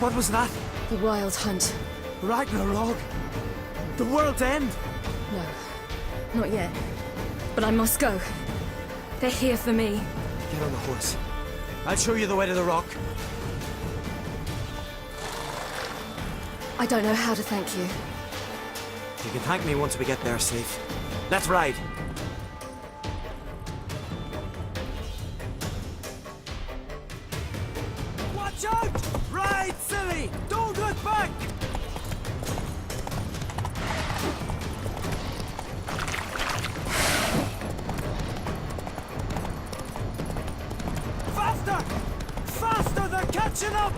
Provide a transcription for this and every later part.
What was that? The Wild Hunt. Ragnarok? The world's end? No, not yet. But I must go. They're here for me. Get on the horse. I'll show you the way to the rock. I don't know how to thank you. You can thank me once we get there safe. Let's ride. Watch out! Ride, silly! Don't look back! Faster! Faster! They're catching up!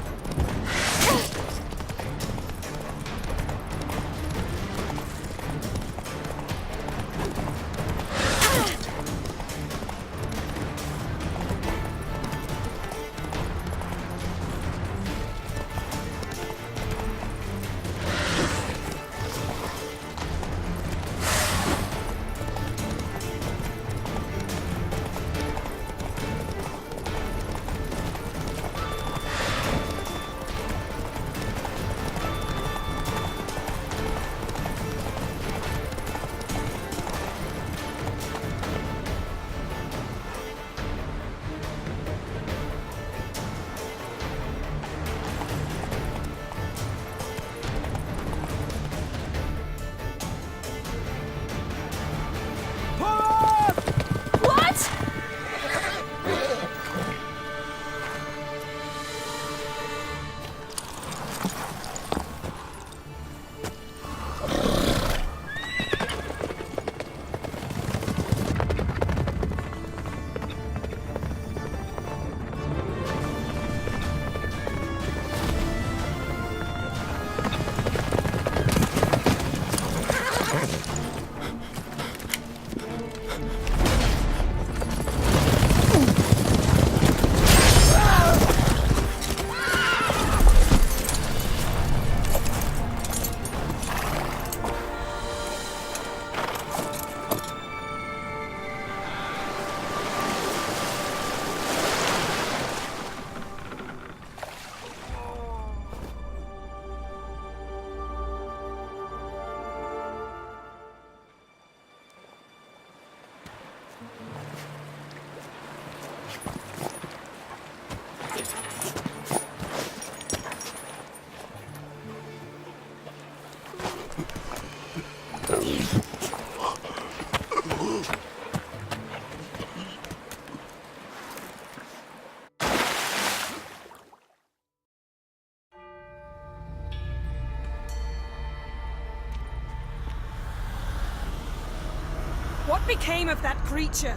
What became of that creature?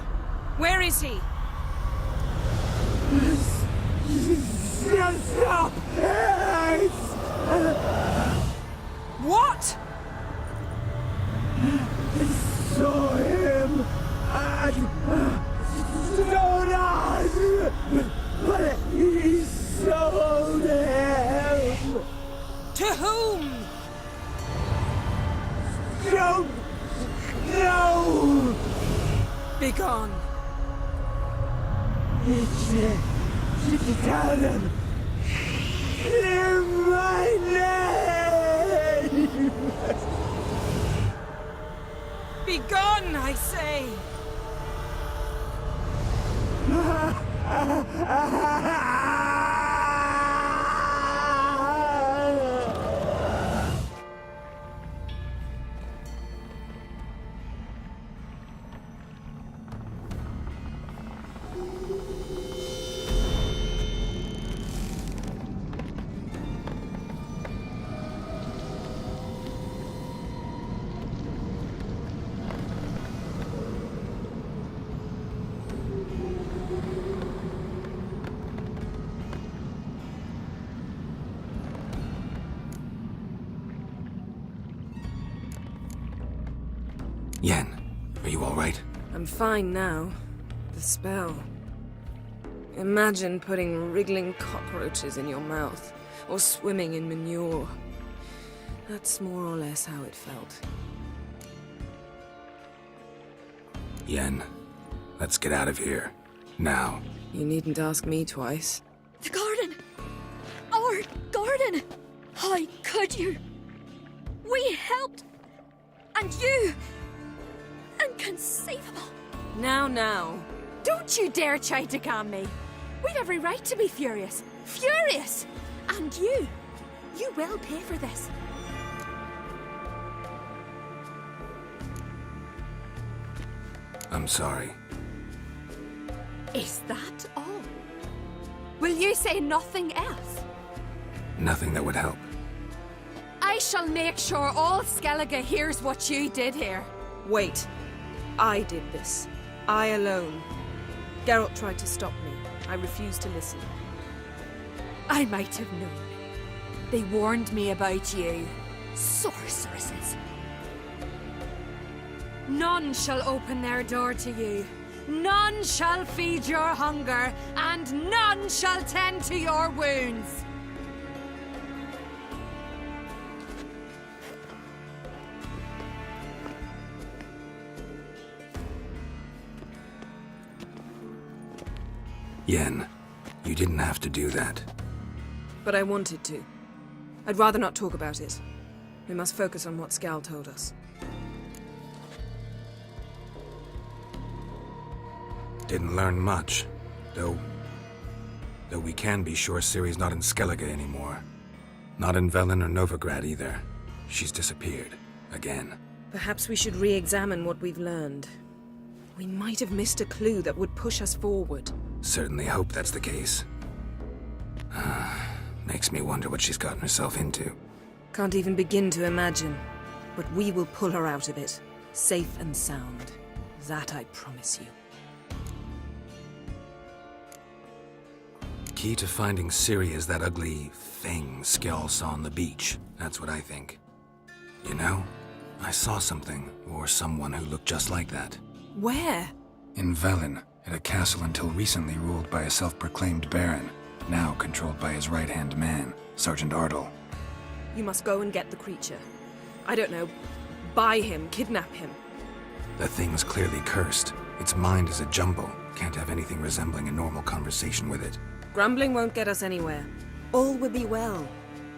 Where is he? Stop! What? I saw him at Stonas, but he sold him. To whom? Don't know. Begone. Tell them. Clear my name. Begone, I say. Yen, are you all right? I'm fine now. The spell. Imagine putting wriggling cockroaches in your mouth, or swimming in manure. That's more or less how it felt. Yen, let's get out of here. Now. You needn't ask me twice. The garden! Our garden! Yen! How could you? We helped! And you! Inconceivable! Now. Don't you dare try to calm me! We've every right to be furious! Furious! And you will pay for this. I'm sorry. Is that all? Will you say nothing else? Nothing that would help. I shall make sure all Skellige hears what you did here. Wait. I did this. I alone. Geralt tried to stop me. I refused to listen. I might have known. They warned me about you. Sorceresses. None shall open their door to you. None shall feed your hunger, and none shall tend to your wounds. Yen, you didn't have to do that. But I wanted to. I'd rather not talk about it. We must focus on what Skal told us. Didn't learn much, though we can be sure Ciri's not in Skellige anymore. Not in Velen or Novigrad either. She's disappeared. Again. Perhaps we should re-examine what we've learned. We might have missed a clue that would push us forward. Certainly hope that's the case. Makes me wonder what she's gotten herself into. Can't even begin to imagine. But we will pull her out of it. Safe and sound. That I promise you. Key to finding Ciri is that ugly thing Skjall saw on the beach. That's what I think. You know, I saw something, or someone who looked just like that. Where? In Velen, at a castle until recently ruled by a self-proclaimed baron, now controlled by his right-hand man, Sergeant Ardle. You must go and get the creature. I don't know, buy him, kidnap him. The thing's clearly cursed. Its mind is a jumble. Can't have anything resembling a normal conversation with it. Grumbling won't get us anywhere. All will be well.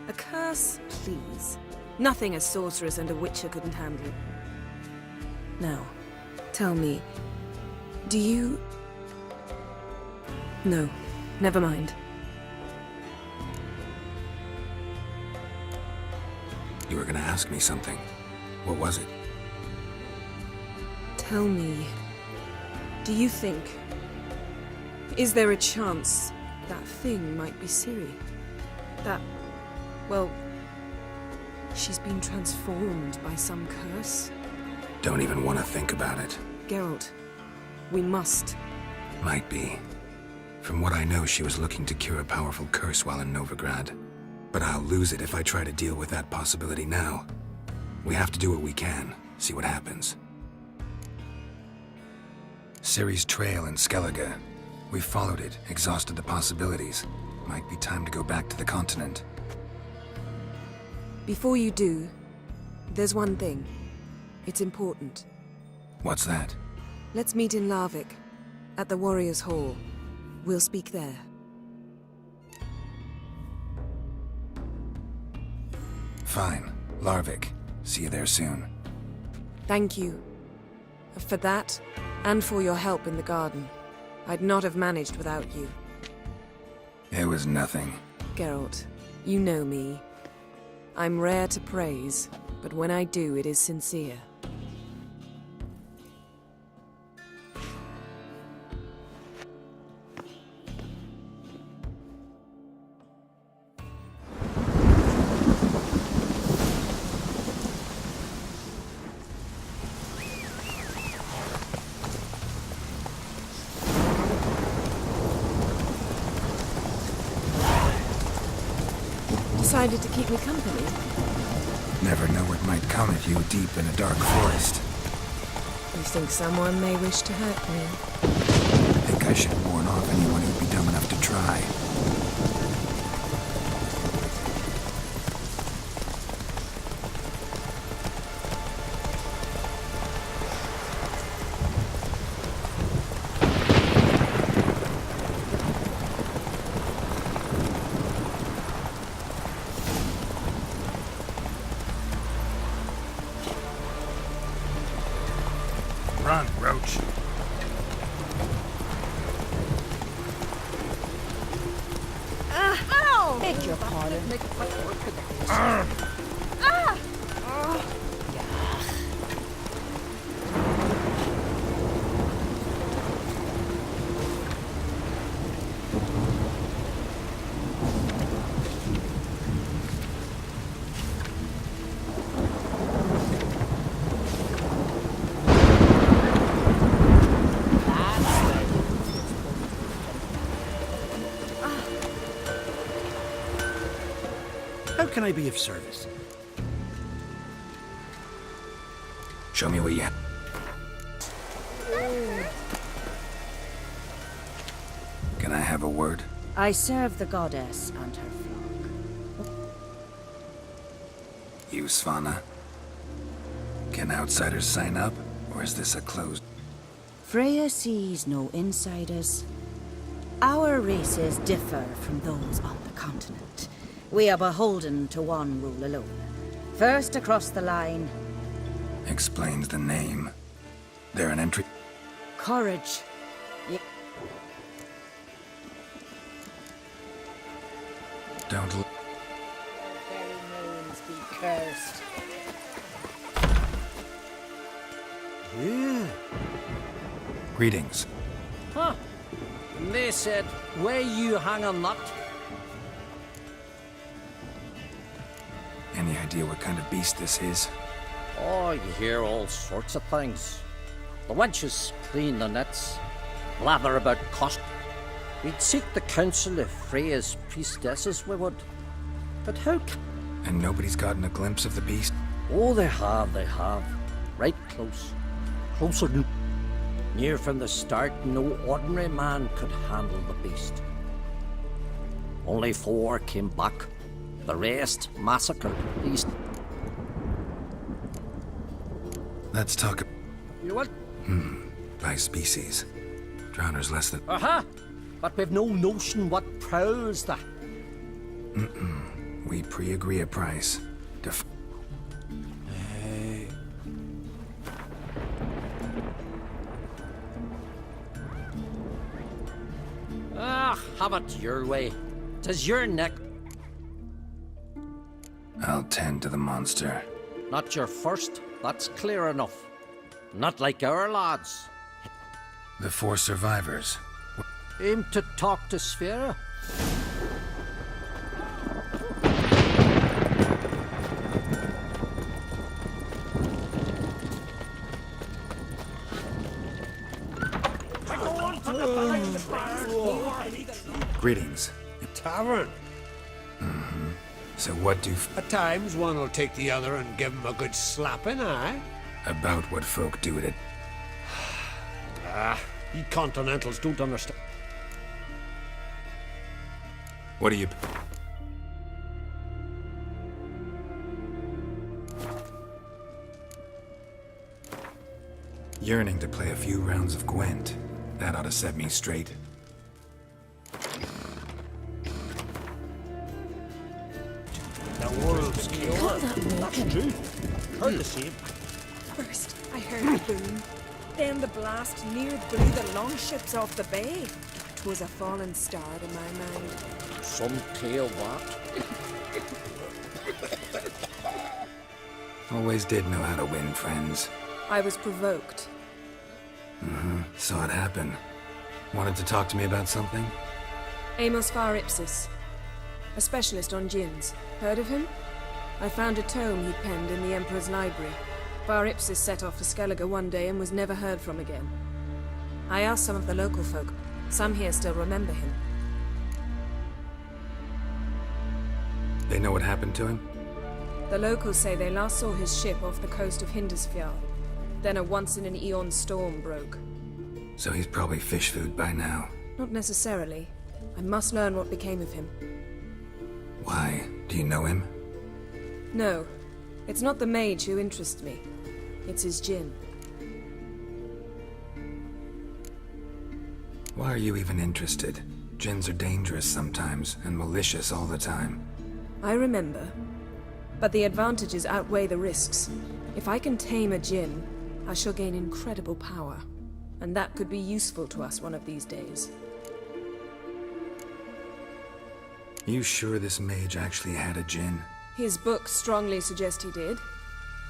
A curse, please. Nothing a sorceress and a witcher couldn't handle. Now, tell me, do you... No, never mind. You were gonna ask me something. What was it? Tell me, do you think... Is there a chance that thing might be Ciri? That... well... she's been transformed by some curse? Don't even want to think about it. Geralt, we must. Might be. From what I know, she was looking to cure a powerful curse while in Novigrad. But I'll lose it if I try to deal with that possibility now. We have to do what we can, see what happens. Ciri's trail in Skellige. We followed it, exhausted the possibilities. Might be time to go back to the continent. Before you do, there's one thing. It's important. What's that? Let's meet in Larvik, at the Warriors' Hall. We'll speak there. Fine. Larvik. See you there soon. Thank you. For that, and for your help in the garden. I'd not have managed without you. It was nothing. Geralt, you know me. I'm rare to praise, but when I do, it is sincere. Decided to keep me company? Never know what might come at you deep in a dark forest. You think someone may wish to hurt me? I think I should warn off anyone who'd be dumb enough to try. Run, Roach. Beg your pardon. How can I be of service? Show me what you have. Can I have a word? I serve the goddess and her flock. You, Svana? Can outsiders sign up, or is this a closed... Freya sees no insiders. Our races differ from those on the continent. We are beholden to one rule alone. First across the line, Explains the name. They're an entry... courage. Don't... Very names be cursed. Yeah. Greetings. Huh. They said, where you hang a nut? Any idea what kind of beast this is? Oh, you hear all sorts of things. The wenches clean the nets, blather about cost. We'd seek the counsel of Freya's priestesses, we would. But how can... And nobody's gotten a glimpse of the beast? Oh, they have, they have. Right close. Closer than... Near from the start, no ordinary man could handle the beast. Only 4 came back. The rest massacred. These... Let's talk... You what? by species. Drowners less than... Aha! But we've no notion what prowls that. We pre-agree a price. Ah, have it your way. 'Tis your neck, I'll tend to the monster. not your first. That's clear enough. Not like our lads. The 4 survivors. Aim to talk to Sphera. Greetings. Tavern. So what do... At times one will take the other and give him a good slapping, aye? About what folk do at it. You continentals don't understand. What do you... Yearning to play a few rounds of Gwent. That ought to set me straight. The wolves kill. That's true. Heard the same. First, I heard the boom. Then the blast near blew the longships off the bay. 'Twas a fallen star in my mind. Some tale what? Always did know how to win friends. I was provoked. Saw it happen. Wanted to talk to me about something? Amos Var Ipsis, a specialist on djinns. Heard of him? I found a tome he'd penned in the Emperor's library. Var Ipsis set off for Skellige one day and was never heard from again. I asked some of the local folk. Some here still remember him. They know what happened to him? The locals say they last saw his ship off the coast of Hindisfjall. Then a once-in-an-eon storm broke. So he's probably fish food by now. Not necessarily. I must learn what became of him. Why? Do you know him? No, it's not the mage who interests me. It's his djinn. Why are you even interested? Djinns are dangerous sometimes, and malicious all the time. I remember. But the advantages outweigh the risks. If I can tame a djinn, I shall gain incredible power, and that could be useful to us one of these days. You sure this mage actually had a djinn? His books strongly suggest he did.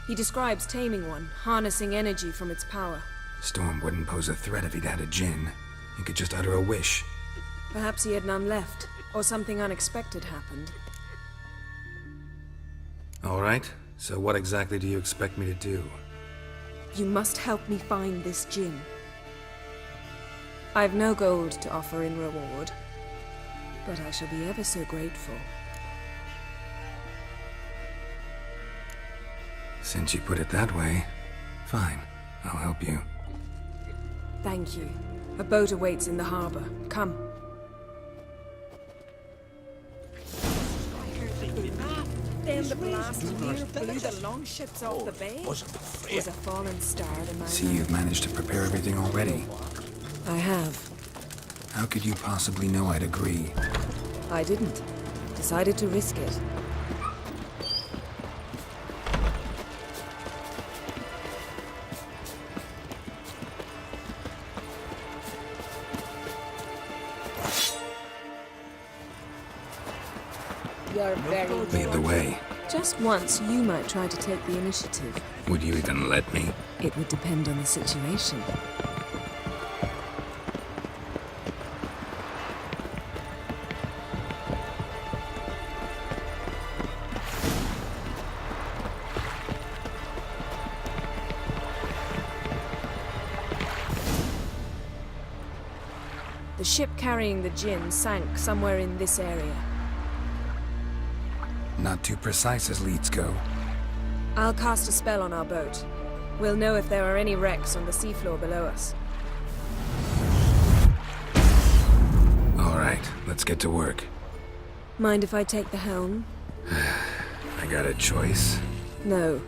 He describes taming one, harnessing energy from its power. Storm wouldn't pose a threat if he'd had a djinn. He could just utter a wish. Perhaps he had none left, or something unexpected happened. All right, so what exactly do you expect me to do? You must help me find this djinn. I've no gold to offer in reward, but I shall be ever so grateful. Since you put it that way, fine, I'll help you. Thank you. A boat awaits in the harbor. Come. Then the blast near blew the longships off the bay. Was a fallen star in my See, you've managed to prepare everything already. I have. How could you possibly know I'd agree? I didn't. Decided to risk it. You're very Lead the way. Just once, you might try to take the initiative. Would you even let me? It would depend on the situation. The ship carrying the djinn sank somewhere in this area. Not too precise as leads go. I'll cast a spell on our boat. We'll know if there are any wrecks on the seafloor below us. All right, let's get to work. Mind if I take the helm? I got a choice. No.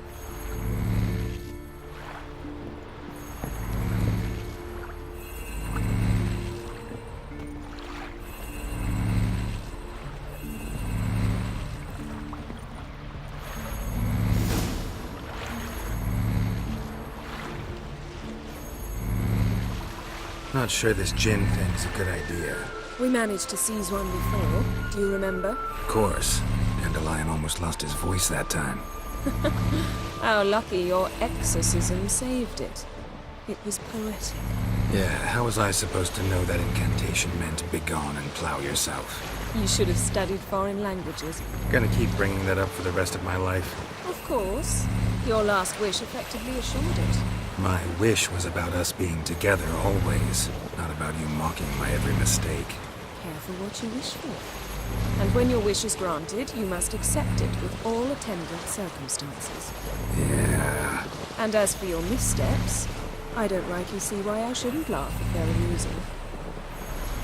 Not sure this djinn thing's a good idea. We managed to seize one before. Do you remember? Of course. Dandelion almost lost his voice that time. How lucky your exorcism saved it. It was poetic. Yeah, how was I supposed to know that incantation meant begone and plow yourself? You should have studied foreign languages. Gonna keep bringing that up for the rest of my life. Of course. Your last wish effectively assured it. My wish was about us being together always, not about you mocking my every mistake. Careful what you wish for. And when your wish is granted, you must accept it with all attendant circumstances. Yeah. And as for your missteps, I don't rightly see why I shouldn't laugh if they're amusing.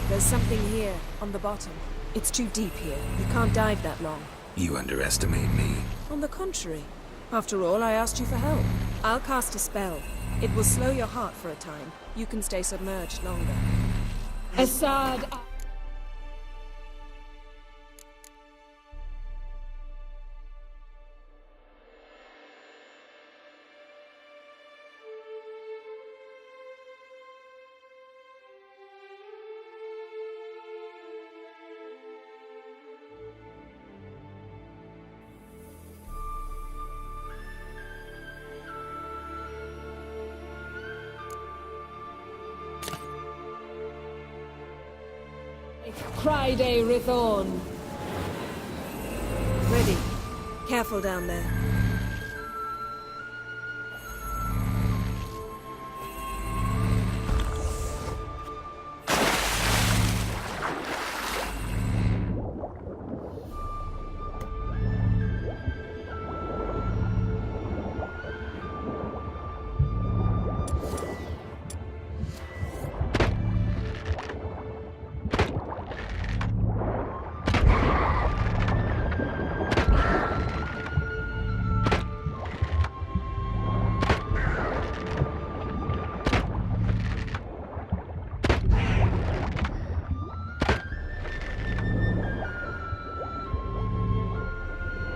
There's something here, on the bottom. It's too deep here. You can't dive that long. You underestimate me. On the contrary. After all, I asked you for help. I'll cast a spell. It will slow your heart for a time. You can stay submerged longer. Assad! Friday, Rithorn. Ready. Careful down there.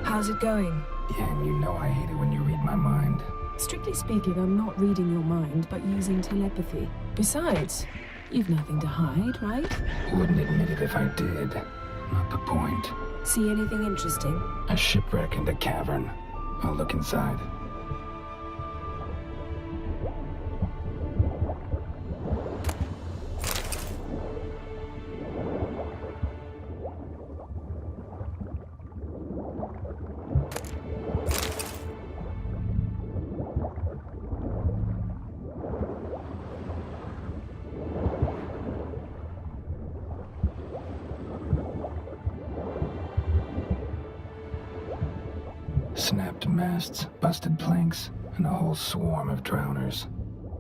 How's it going? Yeah, and you know I hate it when you read my mind. Strictly speaking, I'm not reading your mind, but using telepathy. Besides, you've nothing to hide, right? Wouldn't admit it if I did. Not the point. See anything interesting? A shipwreck and a cavern. I'll look inside. Snapped masts, busted planks, and a whole swarm of drowners.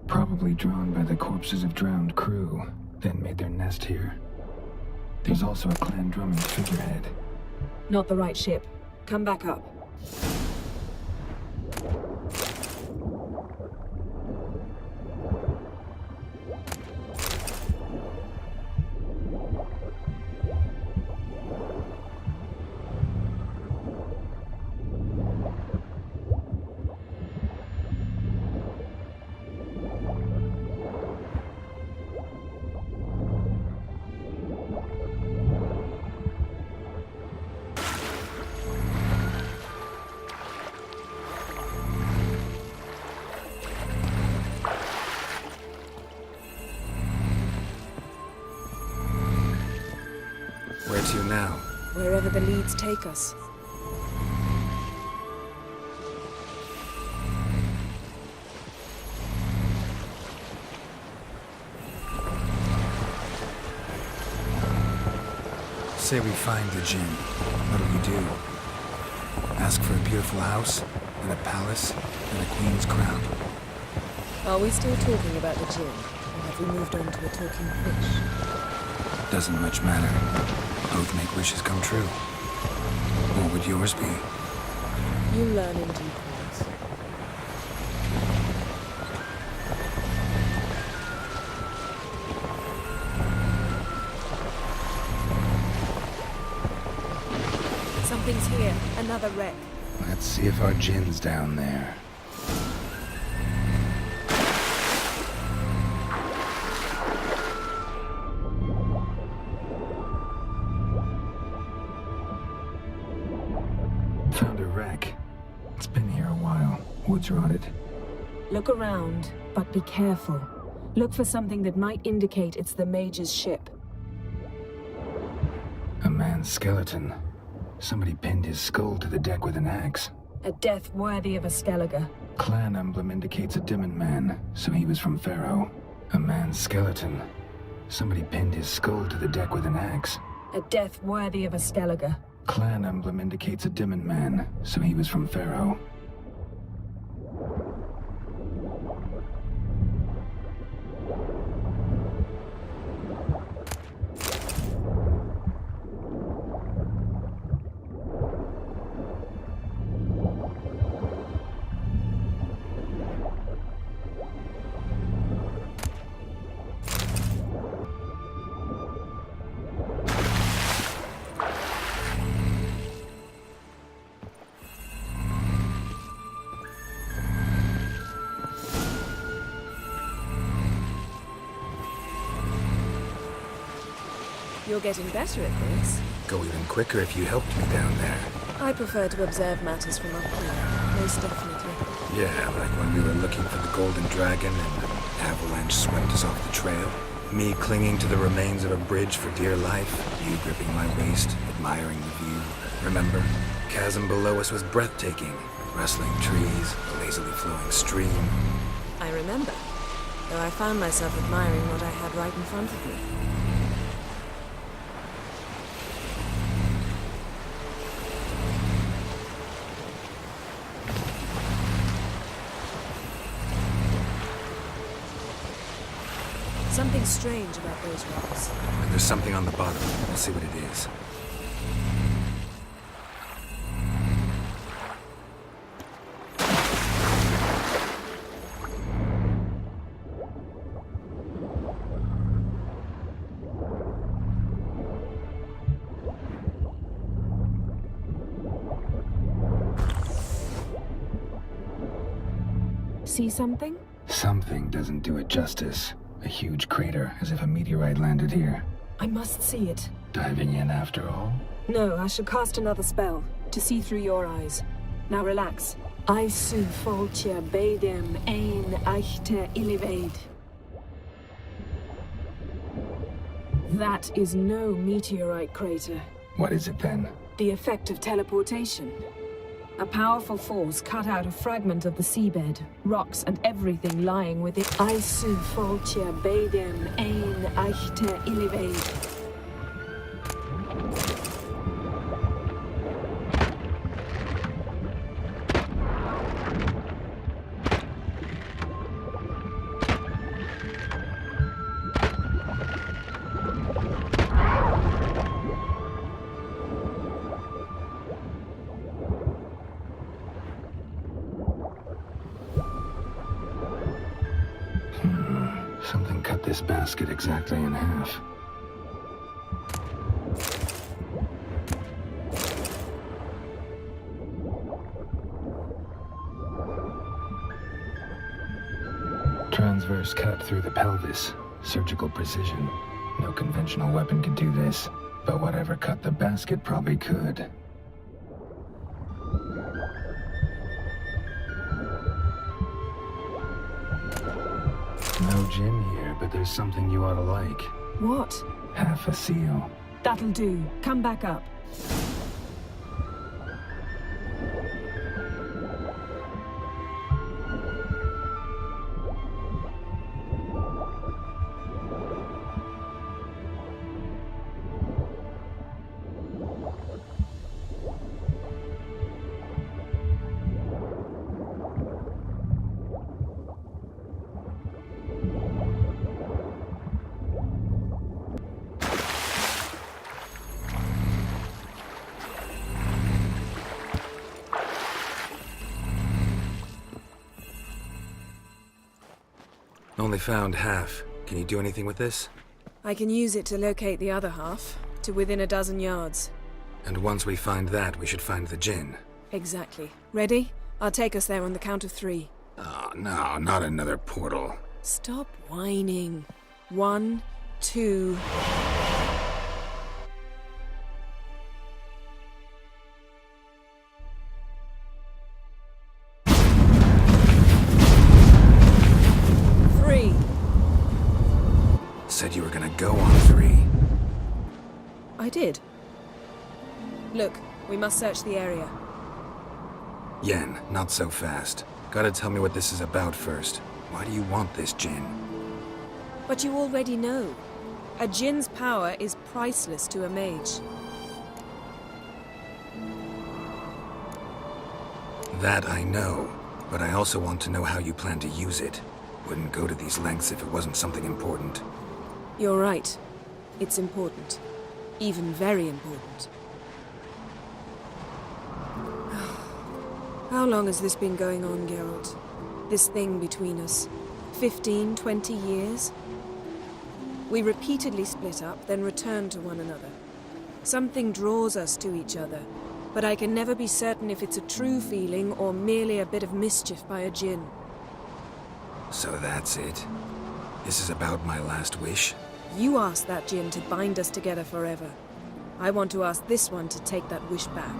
Probably drawn by the corpses of drowned crew, then made their nest here. There's also a clan drumming figurehead. Not the right ship. Come back up. Where to now? Wherever the leads take us. Say we find the Jinn. What'll you do? Ask for a beautiful house, and a palace, and a queen's crown? Are we still talking about the Jinn? Or have we moved on to a talking fish? Doesn't much matter. Both make wishes come true. What would yours be? You learn in due course. Something's here. Another wreck. Let's see if our Jinn's down there. Found a wreck. It's been here a while. Wood's rotted. Look around, but be careful. Look for something that might indicate it's the Mage's ship. A man's skeleton. Somebody pinned his skull to the deck with an axe. A death worthy of a Skellige. Clan emblem indicates a Dimmen man, so he was from Pharaoh. A man's skeleton. Somebody pinned his skull to the deck with an axe. A death worthy of a Skellige. Clan emblem indicates a Dimmen man, so he was from Pharaoh. You're getting better at this. Go even quicker if you helped me down there. I prefer to observe matters from up here, most definitely. Yeah, like when we were looking for the Golden Dragon and an avalanche swept us off the trail. Me clinging to the remains of a bridge for dear life. You gripping my waist, admiring the view. Remember? Chasm below us was breathtaking. Rustling trees, a lazily flowing stream. I remember, though I found myself admiring what I had right in front of me. Something strange about those rocks. And there's something on the bottom. We'll see what it is. see something? Something doesn't do it justice. A huge crater, as if a meteorite landed here. I must see it. Diving in after all? No, I shall cast another spell, to see through your eyes. Now relax. I su foltia bedem ein eichte illivaid. That is no meteorite crater. What is it then? The effect of teleportation. A powerful force cut out a fragment of the seabed, rocks and everything lying within. I su foltia bedem ein eichte illivaid. Something cut this basket exactly in half. Transverse cut through the pelvis. Surgical precision. No conventional weapon could do this, but whatever cut the basket probably could. No gin here, but there's something you ought to like. What? Half a seal. That'll do. Come back up. Only found half. Can you do anything with this? I can use it to locate the other half, to within a dozen yards. And once we find that, we should find the gin. Exactly. Ready? I'll take us there on the count of 3. Oh, no, not another portal. Stop whining. 1, 2... Said you were gonna go on 3. I did. Look, we must search the area. Yen, not so fast. Gotta tell me what this is about first. Why do you want this gin? But you already know. A djinn's power is priceless to a mage. That I know, but I also want to know how you plan to use it. Wouldn't go to these lengths if it wasn't something important. You're right. It's important. Even very important. How long has this been going on, Geralt? This thing between us? 15, 20 years? We repeatedly split up, then return to one another. Something draws us to each other, but I can never be certain if it's a true feeling or merely a bit of mischief by a djinn. So that's it? This is about my last wish? You asked that djinn to bind us together forever. I want to ask this one to take that wish back.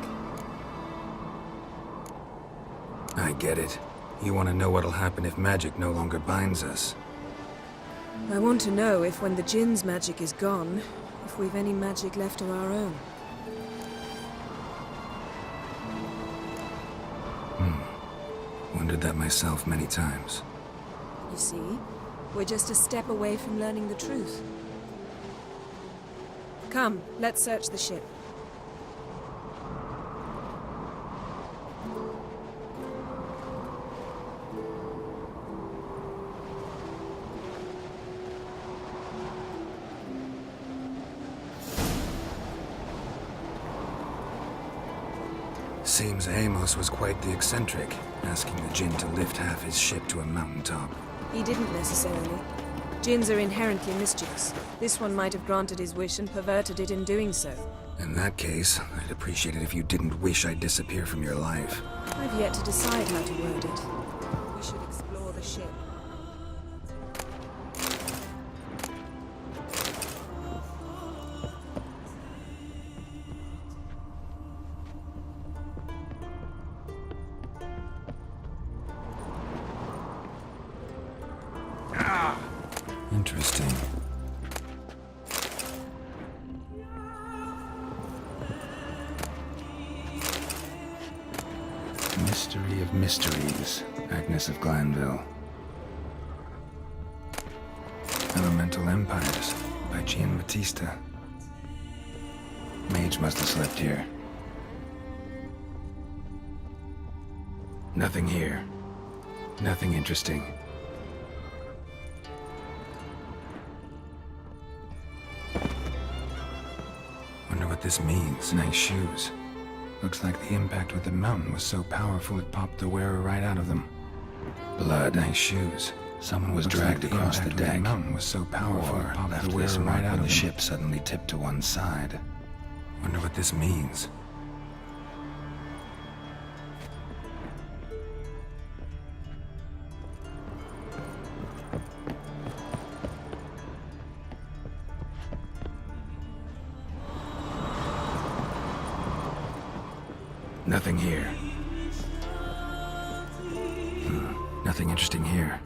I get it. You want to know what'll happen if magic no longer binds us. I want to know if when the djinn's magic is gone, if we've any magic left of our own. Wondered that myself many times. You see, we're just a step away from learning the truth. Come, let's search the ship. Seems Amos was quite the eccentric, asking the djinn to lift half his ship to a mountaintop. He didn't necessarily. Djinns are inherently mischievous. This one might have granted his wish and perverted it in doing so. In that case, I'd appreciate it if you didn't wish I'd disappear from your life. I've yet to decide how to word it. We should explore Interesting. Mystery of Mysteries, Agnes of Glanville. Elemental Empires, by Giambattista. Mage must have slept here. Nothing here. Nothing interesting. Wonder what this means. Nice shoes. Looks like the impact with the mountain was so powerful it popped the wearer right out of them. Blood. Nice shoes. Someone was dragged across the deck. The mountain was so powerful it popped the wearer right out of the ship suddenly tipped to one side. Wonder what this means. Nothing here. Nothing interesting here.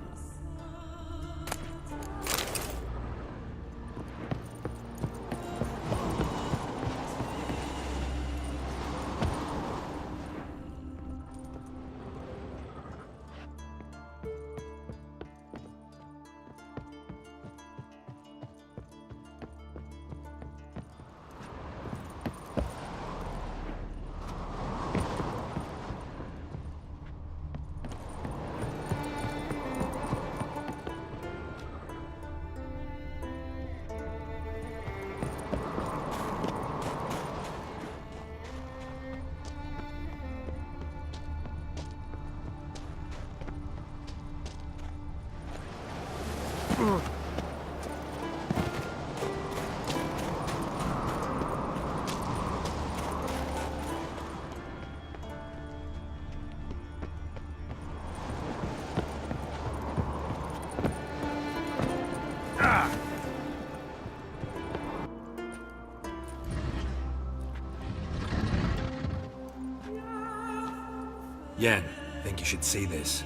Yen, think you should see this.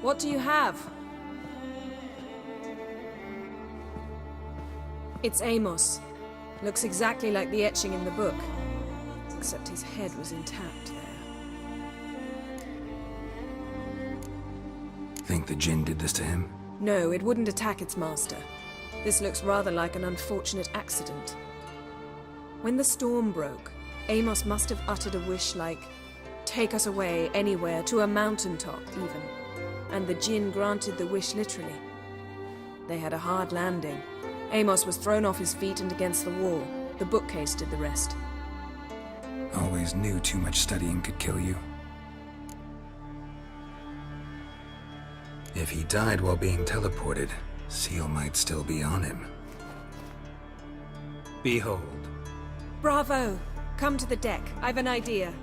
What do you have? It's Amos. Looks exactly like the etching in the book. Except his head was intact there. Think the Jinn did this to him? No, it wouldn't attack its master. This looks rather like an unfortunate accident. When the storm broke, Amos must have uttered a wish like, "Take us away, anywhere, to a mountaintop, even." And the Jinn granted the wish literally. They had a hard landing. Amos was thrown off his feet and against the wall. The bookcase did the rest. Always knew too much studying could kill you. If he died while being teleported, Seal might still be on him. Behold. Bravo! Come to the deck. I've an idea.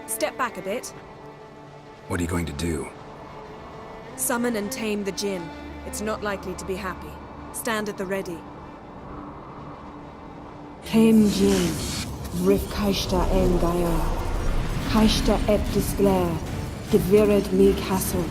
Step back a bit. What are you going to do? Summon and tame the Jinn. It's not likely to be happy. Stand at the ready. Came Jin, Rif Kaishta en Gaia, Kaishta et Disglair, Devirid me Castle.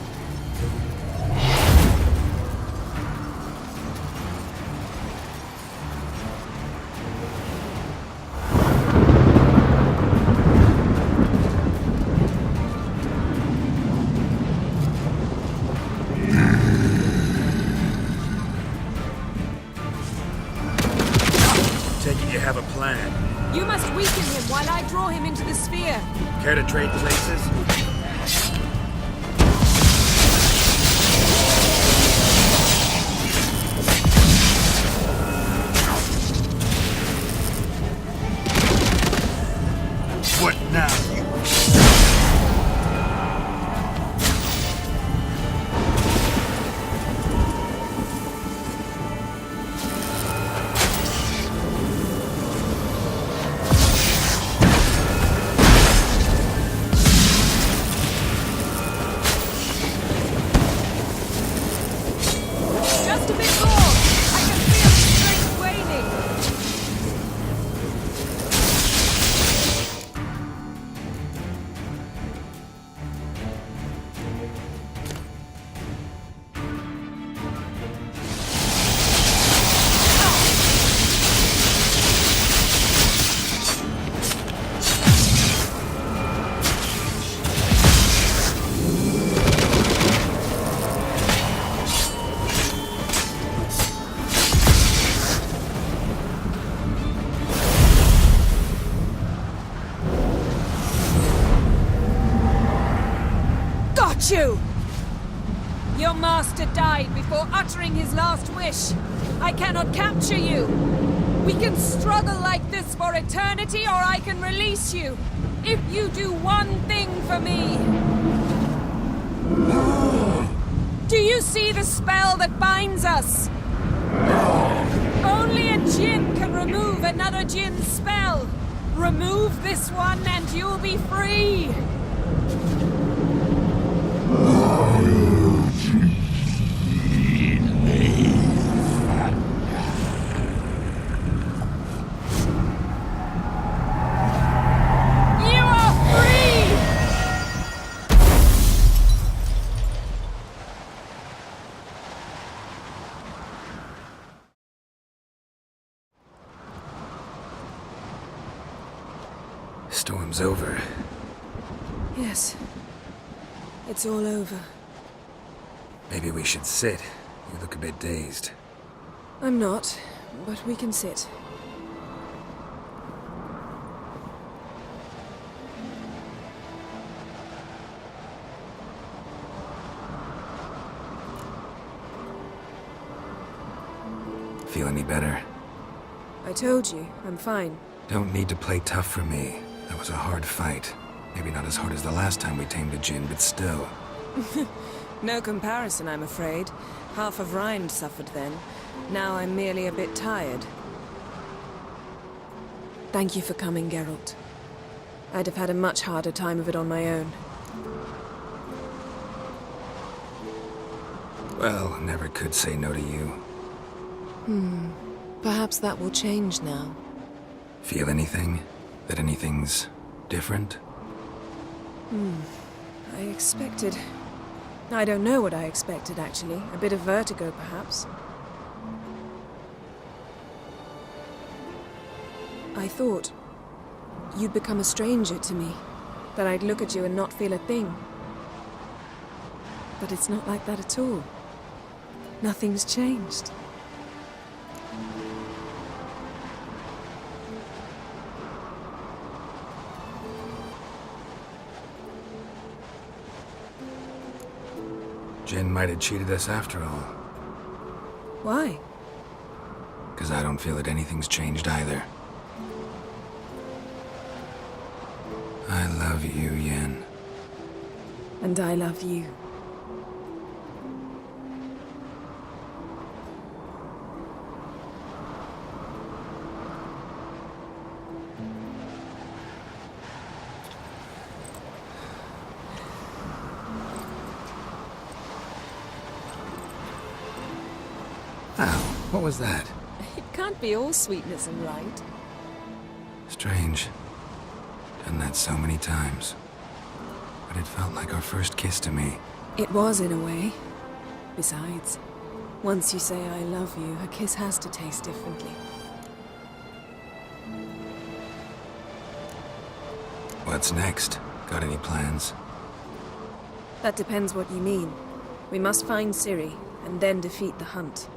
You have a plan. You must weaken him while I draw him into the sphere. Care to trade places? What now? Just a bit more. I can feel his strength waning. Got you! Your master died before uttering his last wish. I cannot capture you. We can struggle like this for eternity, or I can release you. If you do one thing for me. Do you see the spell that binds us? Only a djinn can remove another djinn's spell. Remove this one and you'll be free. You are free! Storm's over. Yes. It's all over. Maybe we should sit. You look a bit dazed. I'm not, but we can sit. Feel any better? I told you, I'm fine. Don't need to play tough for me. That was a hard fight. Maybe not as hard as the last time we tamed a djinn, but still. No comparison, I'm afraid. Half of Rhind suffered then. Now I'm merely a bit tired. Thank you for coming, Geralt. I'd have had a much harder time of it on my own. Well, never could say no to you. Perhaps that will change now. Feel anything? That anything's different? I expected... I don't know what I expected, actually. A bit of vertigo, perhaps. I thought you'd become a stranger to me. That I'd look at you and not feel a thing. But it's not like that at all. Nothing's changed. Jinn might have cheated us after all. Why? Because I don't feel that anything's changed either. I love you, Yen. And I love you. Ow, what was that? It can't be all sweetness and light. Strange. Done that so many times. But it felt like our first kiss to me. It was, in a way. Besides, once you say I love you, a kiss has to taste differently. What's next? Got any plans? That depends what you mean. We must find Ciri, and then defeat the hunt.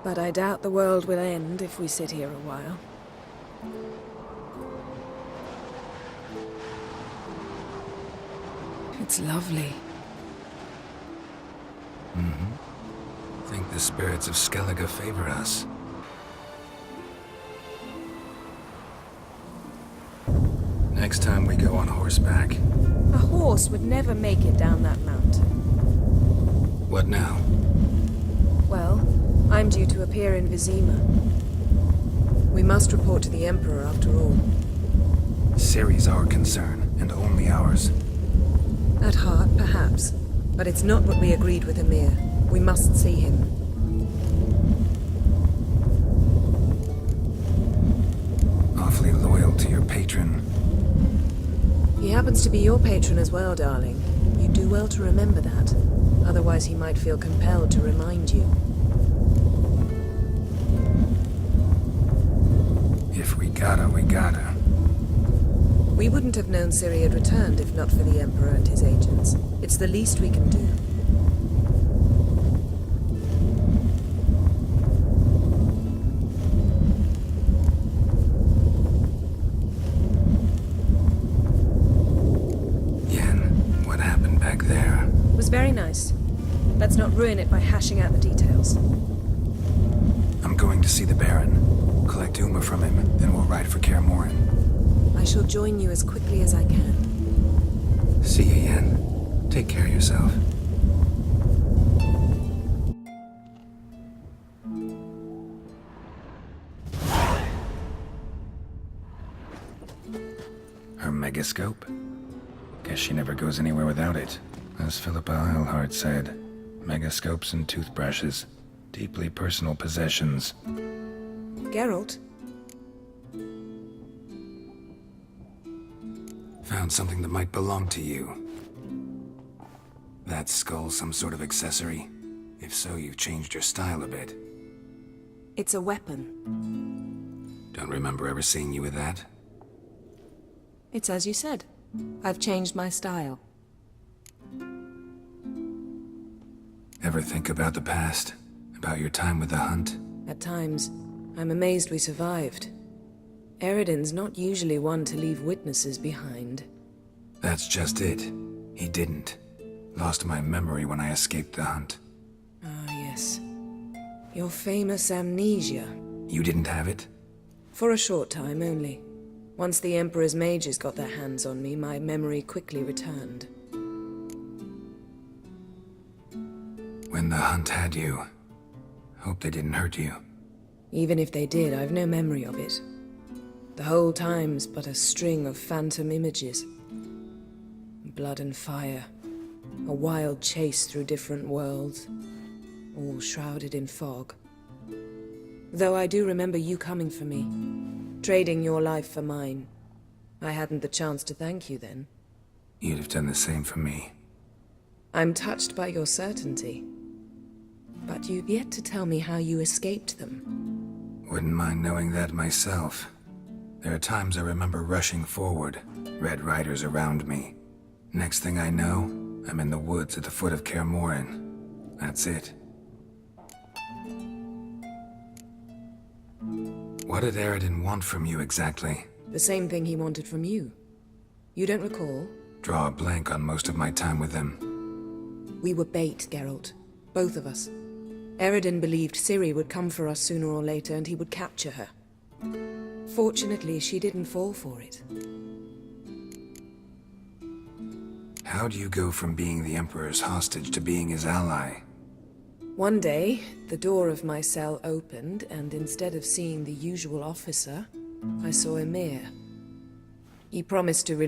But I doubt the world will end if we sit here a while. It's lovely. Think the spirits of Skellige favor us. Next time we go on horseback. A horse would never make it down that mountain. What now? Well, I'm due to appear in Vizima. We must report to the Emperor after all. Ciri's our concern, and only ours. At heart, perhaps. But it's not what we agreed with Emir. We must see him. Awfully loyal to your patron. He happens to be your patron as well, darling. You do well to remember that. Otherwise he might feel compelled to remind you. If we gotta, we gotta. We wouldn't have known Ciri had returned if not for the Emperor and his agents. It's the least we can do. Yen, what happened back there? It was very nice. Let's not ruin it by hashing out the details. I'm going to see the Baron, collect Uma from him, then we'll ride for Kaer Morhen. I shall join you as quickly as I can. See you, Yen. Take care of yourself. Her megascope? Guess she never goes anywhere without it. As Philippa Eilhart said, megascopes and toothbrushes. Deeply personal possessions. Geralt? Found something that might belong to you. That skull some sort of accessory? If so, you've changed your style a bit. It's a weapon. Don't remember ever seeing you with that. It's as you said. I've changed my style. Ever think about the past? About your time with the hunt? At times, I'm amazed we survived. Eredin's not usually one to leave witnesses behind. That's just it. He didn't. Lost my memory when I escaped the hunt. Ah, yes. Your famous amnesia. You didn't have it? For a short time only. Once the Emperor's mages got their hands on me, my memory quickly returned. When the hunt had you, hope they didn't hurt you. Even if they did, I've no memory of it. The whole time's but a string of phantom images. Blood and fire. A wild chase through different worlds. All shrouded in fog. Though I do remember you coming for me. Trading your life for mine. I hadn't the chance to thank you then. You'd have done the same for me. I'm touched by your certainty. But you've yet to tell me how you escaped them. Wouldn't mind knowing that myself. There are times I remember rushing forward, Red Riders around me. Next thing I know, I'm in the woods at the foot of Kaer Morhen. That's it. What did Eredin want from you exactly? The same thing he wanted from you. You don't recall? Draw a blank on most of my time with him. We were bait, Geralt. Both of us. Eredin believed Ciri would come for us sooner or later and he would capture her. Fortunately, she didn't fall for it. How do you go from being the Emperor's hostage to being his ally? One day, the door of my cell opened, and instead of seeing the usual officer, I saw Emir. He promised to release